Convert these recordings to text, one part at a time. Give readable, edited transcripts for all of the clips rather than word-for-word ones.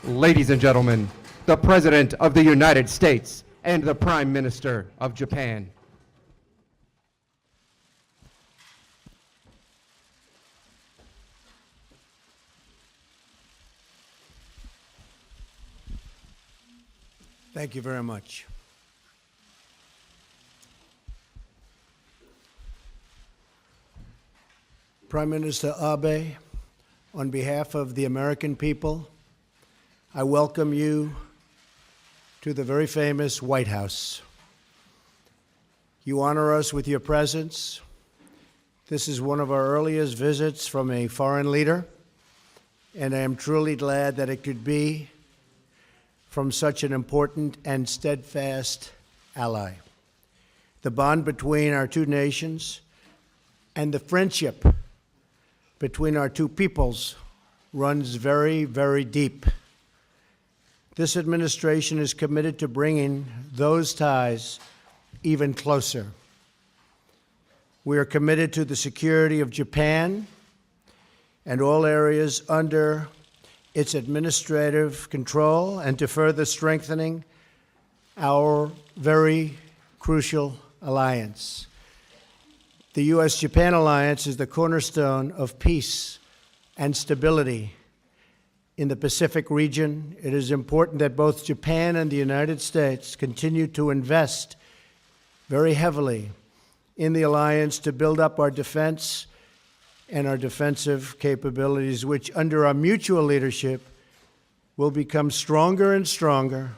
Ladies and gentlemen, the President of the United States and the Prime Minister of Japan. Thank you very much. Prime Minister Abe, on behalf of the American people, I welcome you to the very famous White House. You honor us with your presence. This is one of our earliest visits from a foreign leader, and I am truly glad that it could be from such an important and steadfast ally. The bond between our two nations and the friendship between our two peoples runs very, very deep. This administration is committed to bringing those ties even closer. We are committed to the security of Japan and all areas under its administrative control, and to further strengthening our very crucial alliance. The U.S.-Japan alliance is the cornerstone of peace and stability in the Pacific region. It is important that both Japan and the United States continue to invest very heavily in the alliance to build up our defense and our defensive capabilities, which under our mutual leadership will become stronger and stronger.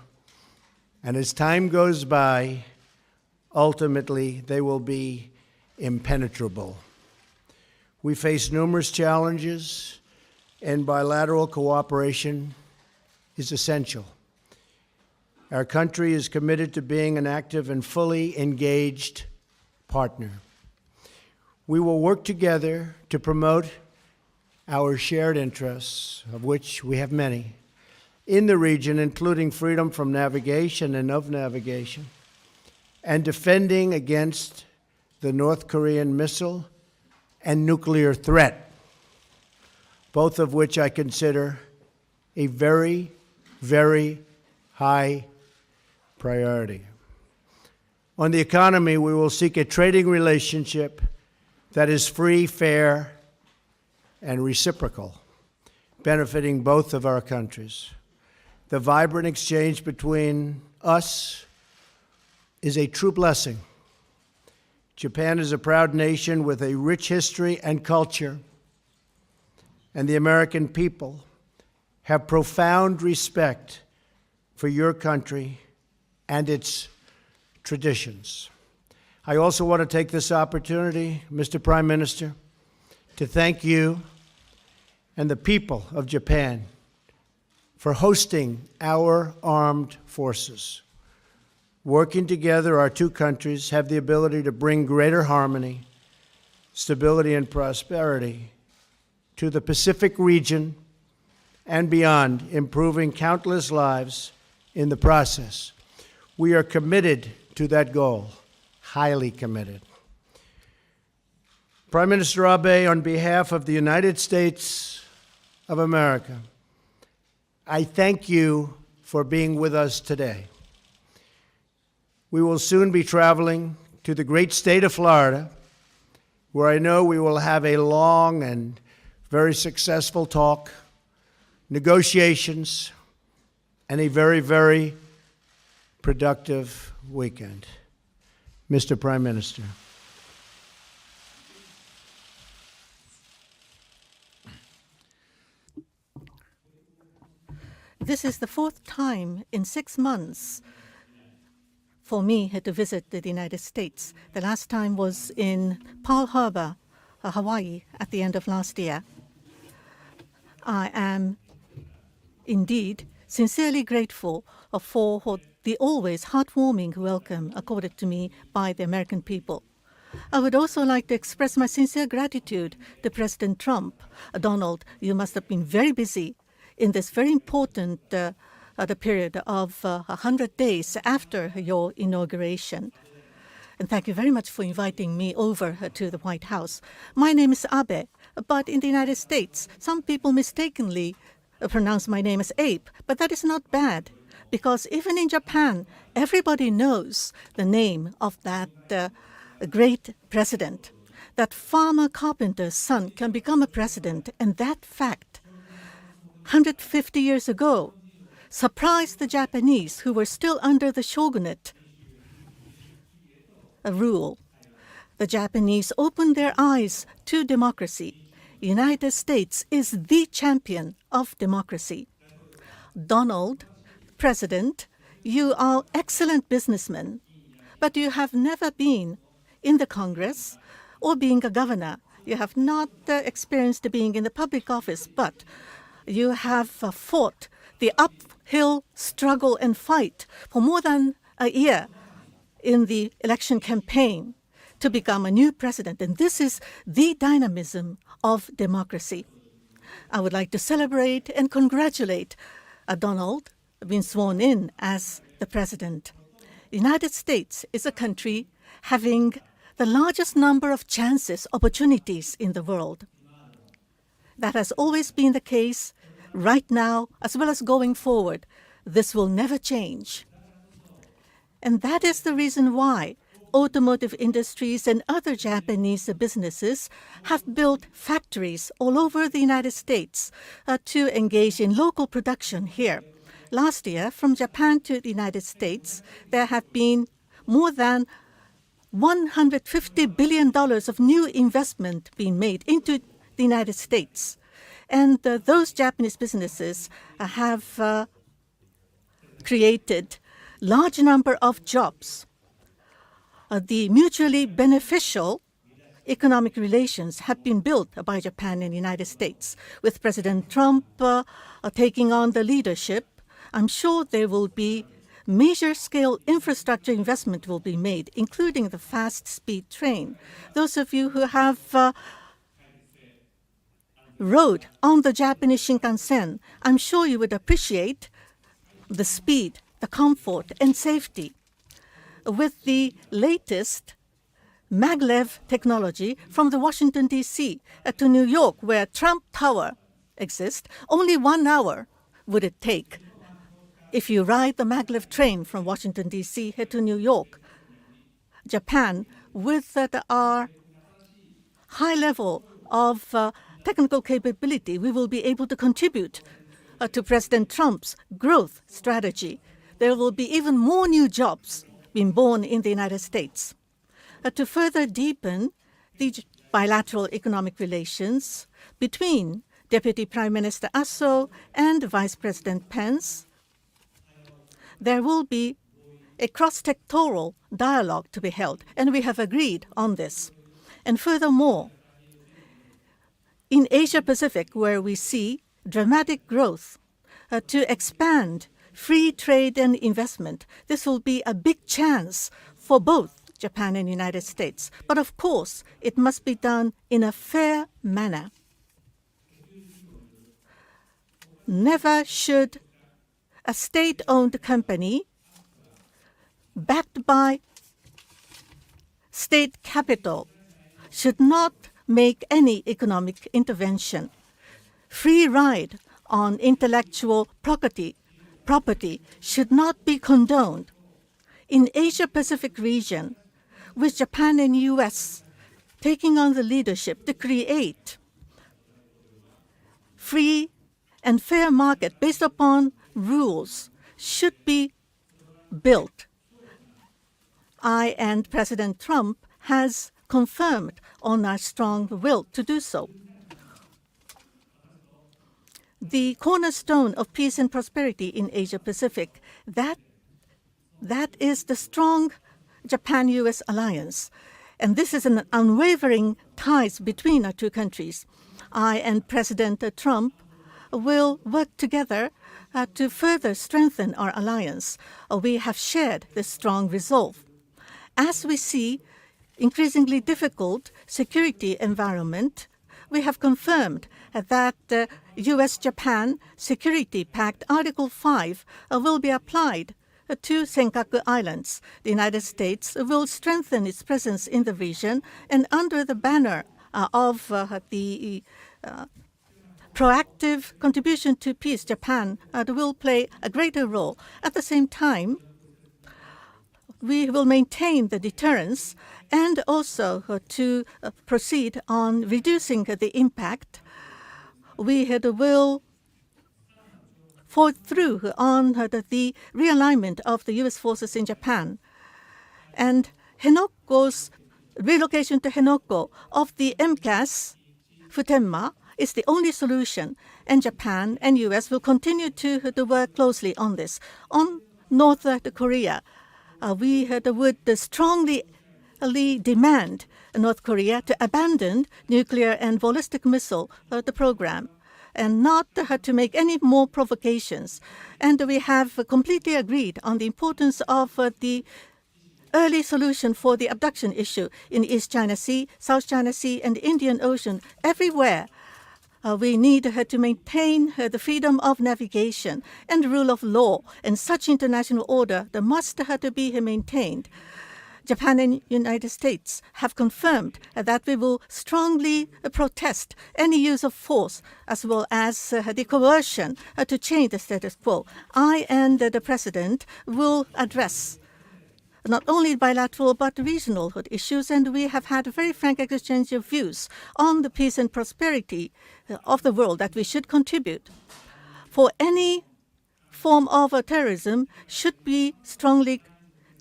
And as time goes by, ultimately they will be impenetrable. We face numerous challenges, and bilateral cooperation is essential. Our country is committed to being an active and fully engaged partner. We will work together to promote our shared interests, of which we have many, in the region, including freedom from navigation and of navigation, and defending against the North Korean missile and nuclear threat, both of which I consider a very, very high priority. On the economy, we will seek a trading relationship that is free, fair, and reciprocal, benefiting both of our countries. The vibrant exchange between us is a true blessing. Japan is a proud nation with a rich history and culture, and the American people have profound respect for your country and its traditions. I also want to take this opportunity, Mr. Prime Minister, to thank you and the people of Japan for hosting our armed forces. Working together, our two countries have the ability to bring greater harmony, stability, and prosperity to the Pacific region and beyond, improving countless lives in the process. We are committed to that goal. Highly committed. Prime Minister Abe, on behalf of the United States of America, I thank you for being with us today. We will soon be traveling to the great state of Florida, where I know we will have a long and very successful talk, negotiations, and a very, very productive weekend. Mr. Prime Minister. This is the fourth time in 6 months for me to visit the United States. The last time was in Pearl Harbor, Hawaii, at the end of last year. I am indeed sincerely grateful for the always heartwarming welcome accorded to me by the American people. I would also like to express my sincere gratitude to President Trump. Donald, you must have been very busy in this very important the period of 100 days after your inauguration. And thank you very much for inviting me over to the White House. My name is Abe, but in the United States, some people mistakenly pronounce my name as Abe, but that is not bad, because even in Japan, everybody knows the name of that great president. That farmer carpenter's son can become a president, and that fact, 150 years ago, surprised the Japanese who were still under the shogunate rule. The Japanese opened their eyes to democracy. The United States is the champion of democracy. Donald, President, you are excellent businessman, but you have never been in the Congress or being a governor. You have not experienced being in the public office, but you have fought the uphill struggle and fight for more than a year in the election campaign to become a new president. And this is the dynamism of democracy. I would like to celebrate and congratulate Donald being sworn in as the president. The United States is a country having the largest number of chances, opportunities in the world. That has always been the case right now as well as going forward. This will never change. And that is the reason why automotive industries and other Japanese businesses have built factories all over the United States to engage in local production here. Last year, from Japan to the United States, there have been more than $150 billion of new investment being made into the United States. And those Japanese businesses have created large number of jobs. The mutually beneficial economic relations have been built by Japan and the United States. With President Trump taking on the leadership, I'm sure there will be major-scale infrastructure investment will be made, including the fast-speed train. Those of you who have rode on the Japanese Shinkansen, I'm sure you would appreciate the speed, the comfort, and safety. With the latest maglev technology from the Washington, D.C. To New York, where Trump Tower exists, only 1 hour would it take if you ride the maglev train from Washington, D.C. to New York. Japan, with our high level of technical capability, we will be able to contribute to President Trump's growth strategy. There will be even more new jobs being born in the United States. To further deepen the bilateral economic relations between Deputy Prime Minister Aso and Vice President Pence, there will be a cross-sectoral dialogue to be held, and we have agreed on this. And furthermore, in Asia-Pacific, where we see dramatic growth, to expand free trade and investment, this will be a big chance for both Japan and the United States. But of course, it must be done in a fair manner. Never should a state-owned company backed by state capital should not make any economic intervention. Free ride on intellectual property should not be condoned. In Asia-Pacific region, with Japan and U.S. taking on the leadership to create free and fair market based upon rules should be built. I and President Trump has confirmed on our strong will to do so. The cornerstone of peace and prosperity in Asia-Pacific, that is the strong Japan-U.S. alliance. And this is an unwavering ties between our two countries. I and President Trump will work together to further strengthen our alliance. We have shared this strong resolve. As we see increasingly difficult security environment, we have confirmed that U.S.-Japan Security Pact Article 5 will be applied to Senkaku Islands. The United States will strengthen its presence in the region, and under the banner of the proactive contribution to peace, Japan will play a greater role. At the same time, we will maintain the deterrence and also to proceed on reducing the impact. We will forward through on the realignment of the U.S. forces in Japan. And Henoko's relocation to Henoko of the MCAS Futenma is the only solution, and Japan and U.S. will continue to work closely on this. On North Korea, we would strongly demand North Korea to abandon nuclear and ballistic missile the program and not to make any more provocations. And we have completely agreed on the importance of the early solution for the abduction issue in East China Sea, South China Sea, and Indian Ocean. Everywhere we need to maintain the freedom of navigation and rule of law, and such international order that must have to be maintained. Japan and United States have confirmed that we will strongly protest any use of force as well as the coercion to change the status quo. I and the President will address not only bilateral but regional issues, and we have had a very frank exchange of views on the peace and prosperity of the world that we should contribute. For any form of terrorism should be strongly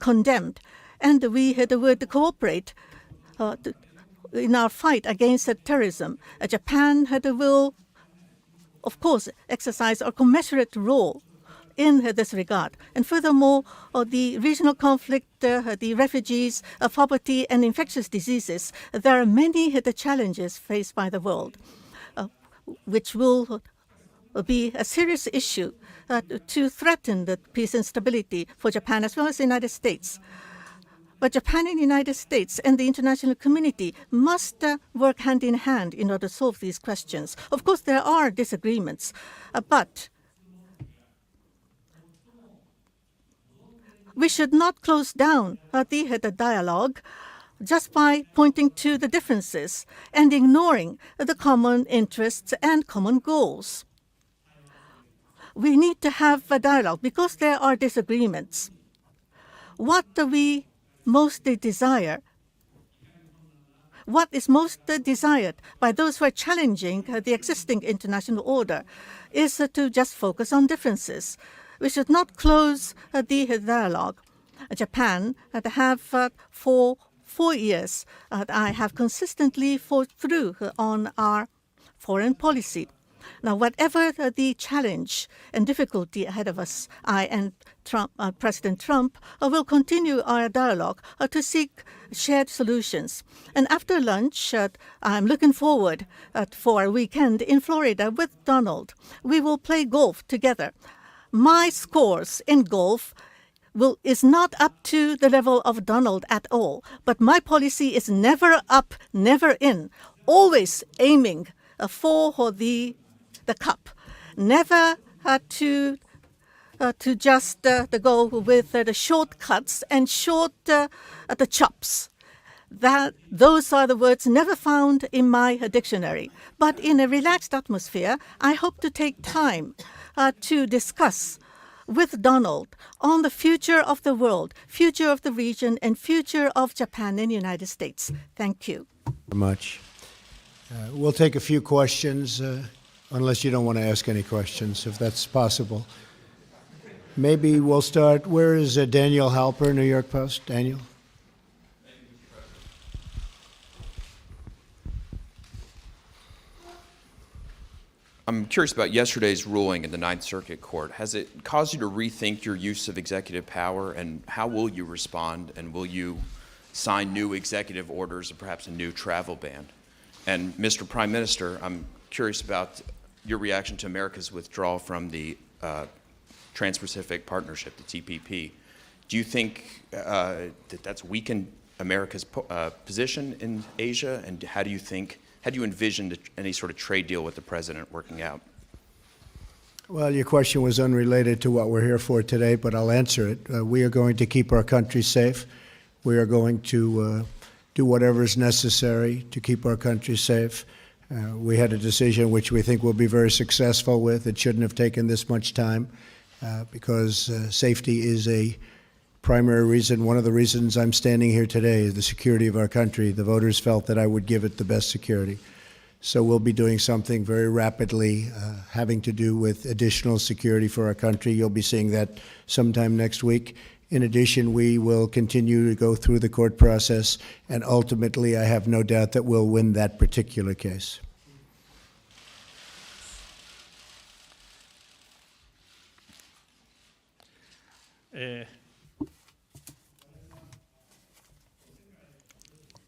condemned, and we would cooperate in our fight against terrorism. Japan will, of course, exercise a commensurate role in this regard. And furthermore, the regional conflict, the refugees, poverty, and infectious diseases, there are many the challenges faced by the world, which will be a serious issue to threaten the peace and stability for Japan as well as the United States. But Japan and the United States and the international community must work hand in hand in order to solve these questions. Of course, there are disagreements, but we should not close down the dialogue just by pointing to the differences and ignoring the common interests and common goals. We need to have a dialogue because there are disagreements. What we mostly desire, what is most desired by those who are challenging the existing international order is to just focus on differences. We should not close the dialogue. Japan have for 4 years, I have consistently fought through on our foreign policy. Now, whatever the challenge and difficulty ahead of us, I and President Trump will continue our dialogue to seek shared solutions. And after lunch, I'm looking forward for a weekend in Florida with Donald. We will play golf together. My scores in golf is not up to the level of Donald at all, but my policy is never up, never in, always aiming for the cup, never to just go with the shortcuts and the chops. Those are the words never found in my dictionary. But in a relaxed atmosphere, I hope to take time to discuss with Donald on the future of the world, future of the region, and future of Japan and the United States. Thank you. Very much. We'll take a few questions, unless you don't want to ask any questions, if that's possible. Maybe we'll start. Where is Daniel Halper, New York Post? Daniel? I'm curious about yesterday's ruling in the Ninth Circuit Court. Has it caused you to rethink your use of executive power, and how will you respond, and will you sign new executive orders or perhaps a new travel ban? And Mr. Prime Minister, I'm curious about your reaction to America's withdrawal from the Trans-Pacific Partnership, the TPP. Do you think that that's weakened America's position in Asia, and how do you envision any sort of trade deal with the president working out? Well, your question was unrelated to what we're here for today, but I'll answer it. We are going to keep our country safe. We are going to do whatever is necessary to keep our country safe. We had a decision which we think we'll be very successful with. It shouldn't have taken this much time because safety is a primary reason. One of the reasons I'm standing here today is the security of our country. The voters felt that I would give it the best security. So we'll be doing something very rapidly having to do with additional security for our country. You'll be seeing that sometime next week. In addition, we will continue to go through the court process, and ultimately, I have no doubt that we'll win that particular case.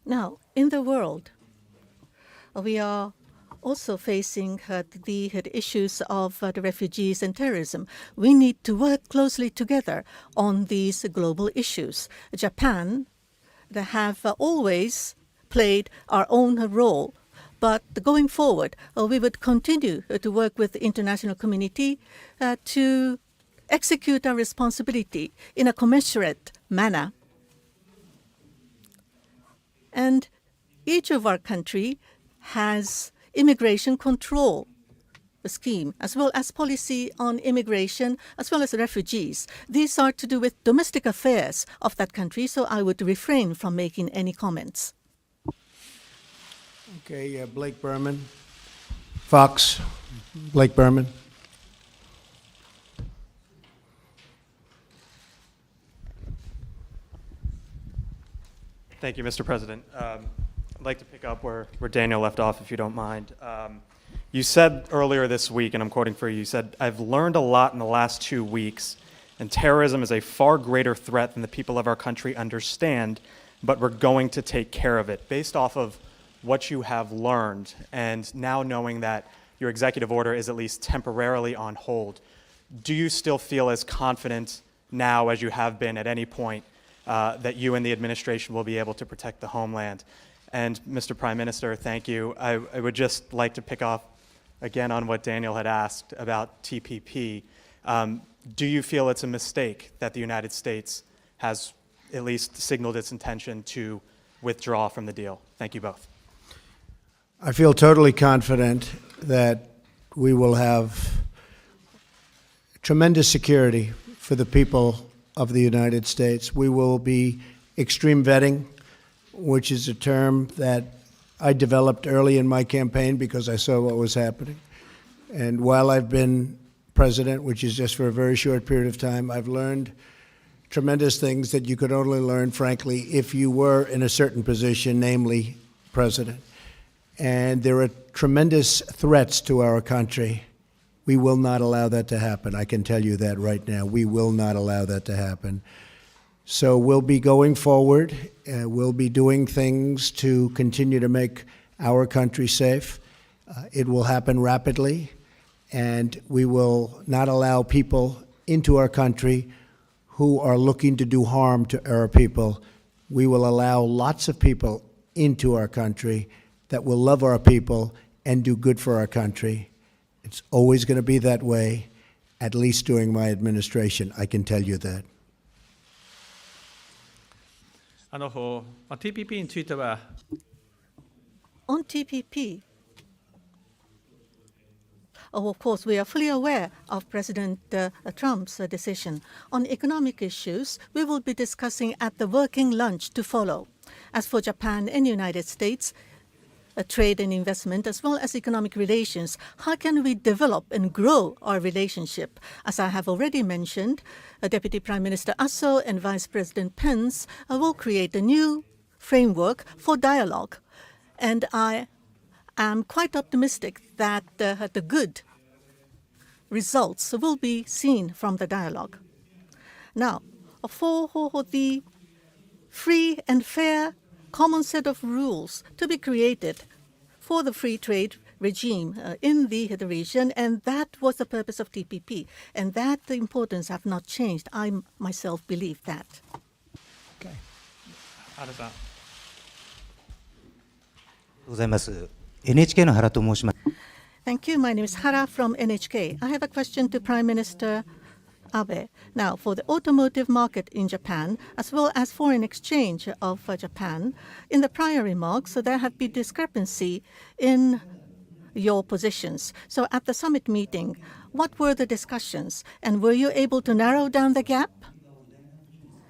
Now, in the world, we are also facing the issues of the refugees and terrorism. We need to work closely together on these global issues. Japan have always played our own role, but going forward, we would continue to work with the international community to execute our responsibility in a commensurate manner. And each of our country has immigration control scheme, as well as policy on immigration, as well as refugees. These are to do with domestic affairs of that country, so I would refrain from making any comments. Okay, Blake Berman. Fox, Blake Berman. Thank you, Mr. President. I'd like to pick up where Daniel left off, if you don't mind. You said earlier this week, and I'm quoting for you, you said, "I've learned a lot in the last 2 weeks, and terrorism is a far greater threat than the people of our country understand, but we're going to take care of it." Based off of what you have learned, and now knowing that your executive order is at least temporarily on hold, do you still feel as confident now as you have been at any point that you and the administration will be able to protect the homeland? And Mr. Prime Minister, thank you. I would just like to pick off again on what Daniel had asked about TPP. Do you feel it's a mistake that the United States has at least signaled its intention to withdraw from the deal? Thank you both. I feel totally confident that we will have tremendous security for the people of the United States. We will be extreme vetting, which is a term that I developed early in my campaign because I saw what was happening. And while I've been president, which is just for a very short period of time, I've learned tremendous things that you could only learn, frankly, if you were in a certain position, namely president. And there are tremendous threats to our country. We will not allow that to happen. I can tell you that right now. We will not allow that to happen. So we'll be going forward. We'll be doing things to continue to make our country safe. It will happen rapidly, and we will not allow people into our country who are looking to do harm to our people. We will allow lots of people into our country that will love our people and do good for our country. It's always going to be that way, at least during my administration. I can tell you that. TPP については On TPP, of course, we are fully aware of President Trump's decision. On economic issues, we will be discussing at the working lunch to follow. As for Japan and the United States, trade and investment, as well as economic relations, how can we develop and grow our relationship? As I have already mentioned, Deputy Prime Minister Aso and Vice President Pence will create a new framework for dialogue. And I am quite optimistic that the good results will be seen from the dialogue. Now, for the free and fair common set of rules to be created for the free trade regime in the region, and that was the purpose of TPP, and that the importance have not changed. I myself believe that. Okay. 原さん。ございます。NHK の原と申します。Thank you. My name is Hara from NHK. I have a question to Prime Minister Abe. Now, for the automotive market in Japan, as well as foreign exchange of Japan, in the prior remarks, there have been discrepancy in your positions. So at the summit meeting, what were the discussions, and were you able to narrow down the gap?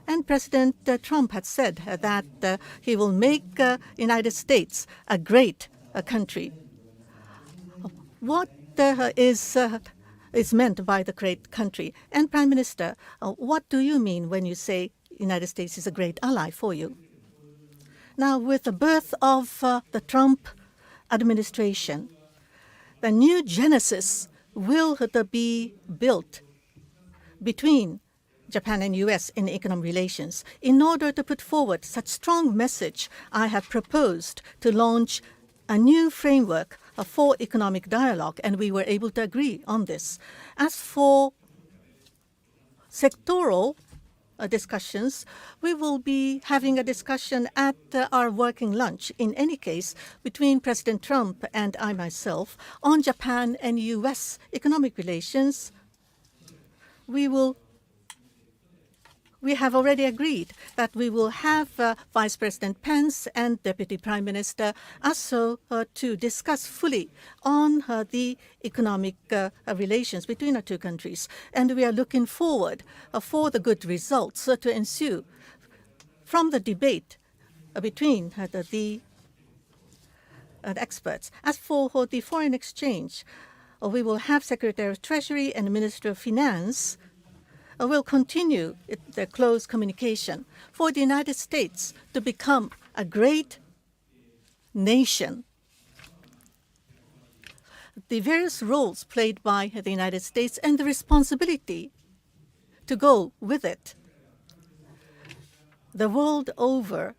And President Trump had said that he will make United States a great country. What is meant by the great country? And Prime Minister, what do you mean when you say United States is a great ally for you? Now, with the birth of the Trump administration, the new genesis will be built between Japan and U.S. in economic relations. In order to put forward such strong message, I have proposed to launch a new framework for economic dialogue, and we were able to agree on this. As for sectoral discussions, we will be having a discussion at our working lunch, in any case, between President Trump and I myself on Japan and U.S. economic relations. We have already agreed that we will have Vice President Pence and Deputy Prime Minister Aso to discuss fully on the economic relations between our two countries. And we are looking forward for the good results to ensue from the debate between the experts. As for the foreign exchange, we will have Secretary of Treasury and Minister of Finance will continue their close communication for the United States to become a great nation. The various roles played by the United States and the responsibility to go with it. The world over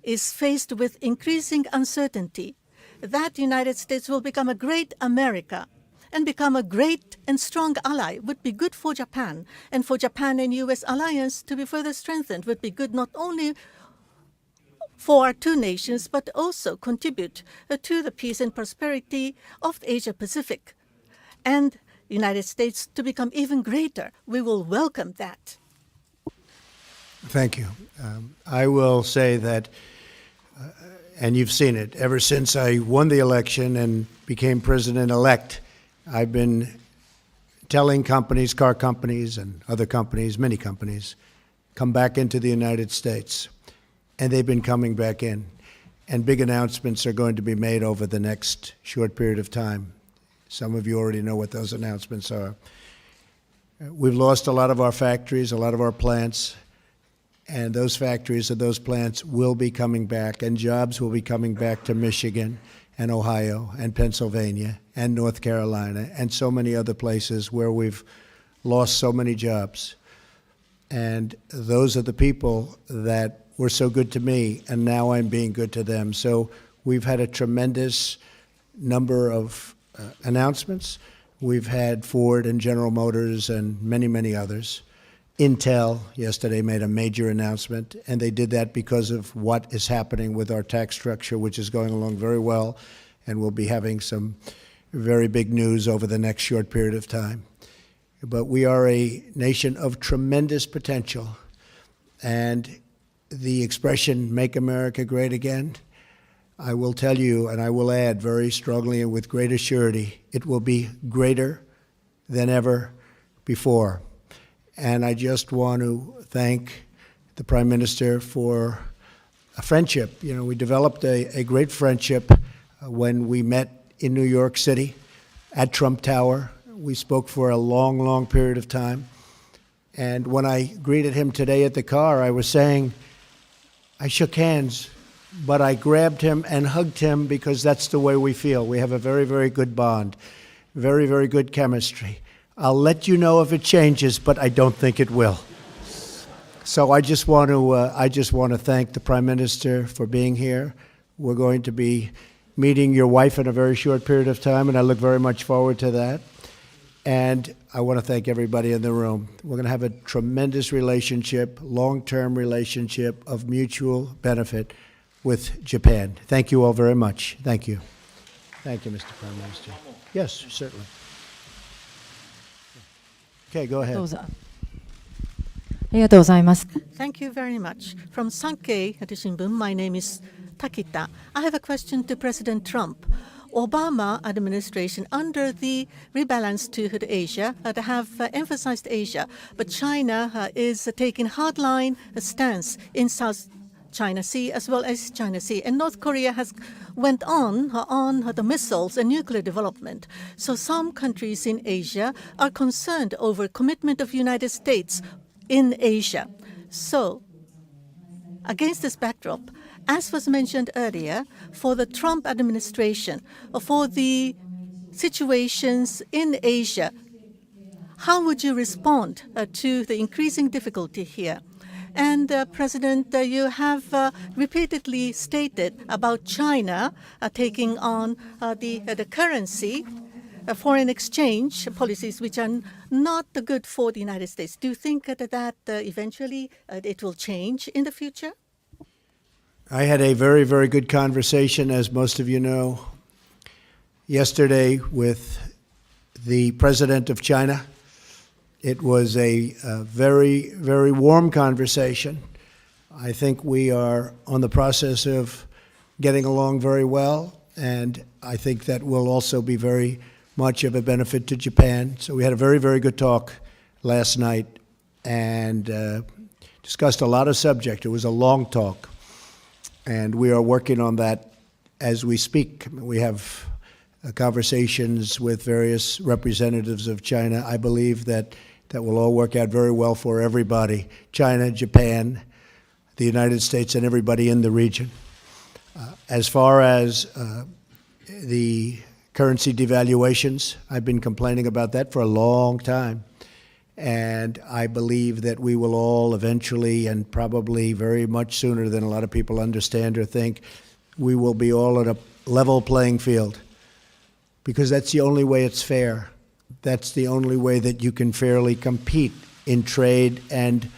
is faced with increasing uncertainty that the United States will become a great America and become a great and strong ally would be good for Japan, and for Japan and U.S. alliance to be further strengthened would be good not only for our two nations, but also contribute to the peace and prosperity of the Asia-Pacific, and the United States to become even greater. We will welcome that. Thank you. I will say that, and you've seen it, ever since I won the election and became president-elect, I've been telling companies, car companies and other companies, many companies, come back into the United States. And they've been coming back in. And big announcements are going to be made over the next short period of time. Some of you already know what those announcements are. We've lost a lot of our factories, a lot of our plants, and those factories and those plants will be coming back, and jobs will be coming back to Michigan and Ohio and Pennsylvania and North Carolina and so many other places where we've lost so many jobs. And those are the people that were so good to me, and now I'm being good to them. So we've had a tremendous number of announcements. We've had Ford and General Motors and many, many others. Intel yesterday made a major announcement, and they did that because of what is happening with our tax structure, which is going along very well, and we'll be having some very big news over the next short period of time. But we are a nation of tremendous potential, and the expression, "Make America Great Again," I will tell you, and I will add very strongly and with great assurity, it will be greater than ever before. And I just want to thank the Prime Minister for a friendship. You know, we developed a great friendship when we met in New York City at Trump Tower. We spoke for a long, long period of time. And when I greeted him today at the car, I was saying, I shook hands, but I grabbed him and hugged him because that's the way we feel. We have a very, very good bond, very, very good chemistry. I'll let you know if it changes, but I don't think it will. So I just want to thank the Prime Minister for being here. We're going to be meeting your wife in a very short period of time, and I look very much forward to that. And I want to thank everybody in the room. We're going to have a tremendous relationship, long-term relationship of mutual benefit with Japan. Thank you all very much. Thank you. Thank you, Mr. Prime Minister. Yes, certainly. Okay, go ahead. どうぞ。ありがとうございます。 Thank you very much. From Sankei Shimbun, my name is Takita. I have a question to President Trump. Obama administration under the rebalance to Asia have emphasized Asia, but China is taking hardline stance in South China Sea as well as China Sea, and North Korea has went on the missiles and nuclear development. So some countries in Asia are concerned over commitment of United States in Asia. So against this backdrop, as was mentioned earlier, for the Trump administration, for the situations in Asia, how would you respond to the increasing difficulty here? And President, you have repeatedly stated about China taking on the currency, foreign exchange policies which are not good for the United States. Do you think that eventually it will change in the future? I had a very, very good conversation, as most of you know, yesterday with the president of China. It was a very, very warm conversation. I think we are on the process of getting along very well, and I think that will also be very much of a benefit to Japan. So we had a very, very good talk last night and discussed a lot of subject. It was a long talk, and we are working on that as we speak. We have conversations with various representatives of China. I believe that will all work out very well for everybody, China, Japan, the United States, and everybody in the region. As far as the currency devaluations, I've been complaining about that for a long time. And I believe that we will all eventually, and probably very much sooner than a lot of people understand or think, we will be all at a level playing field. Because that's the only way it's fair. That's the only way that you can fairly compete in trade and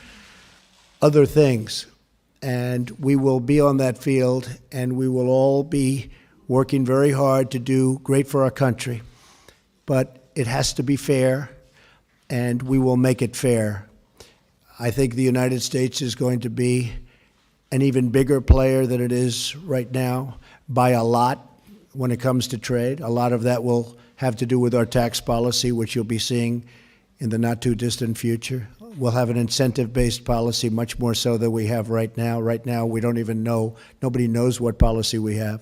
other things. And we will be on that field, and we will all be working very hard to do great for our country. But it has to be fair, and we will make it fair. I think the United States is going to be an even bigger player than it is right now by a lot when it comes to trade. A lot of that will have to do with our tax policy, which you'll be seeing in the not-too-distant future. We'll have an incentive-based policy, much more so than we have right now. Right now, we don't even know, nobody knows what policy we have.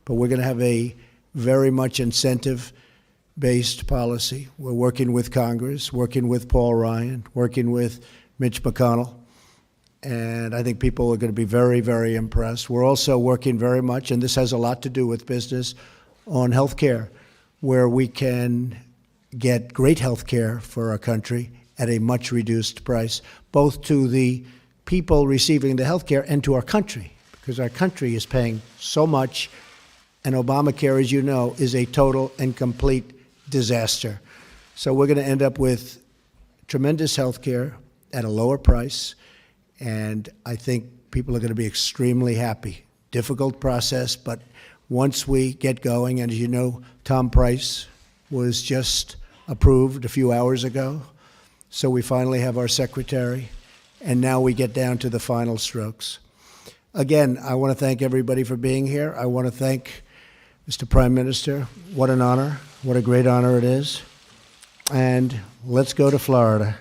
But we're going to have a very much incentive-based policy. We're working with Congress, working with Paul Ryan, working with Mitch McConnell, and I think people are going to be very, very impressed. We're also working very much, and this has a lot to do with business, on health care, where we can get great health care for our country at a much reduced price, both to the people receiving the health care and to our country, because our country is paying so much, and Obamacare, as you know, is a total and complete disaster. So we're going to end up with tremendous health care at a lower price, and I think people are going to be extremely happy. Difficult process, but once we get going, and as you know, Tom Price was just approved a few hours ago, so we finally have our secretary, and now we get down to the final strokes. Again, I want to thank everybody for being here. I want to thank Mr. Prime Minister. What an honor. What a great honor it is. And let's go to Florida.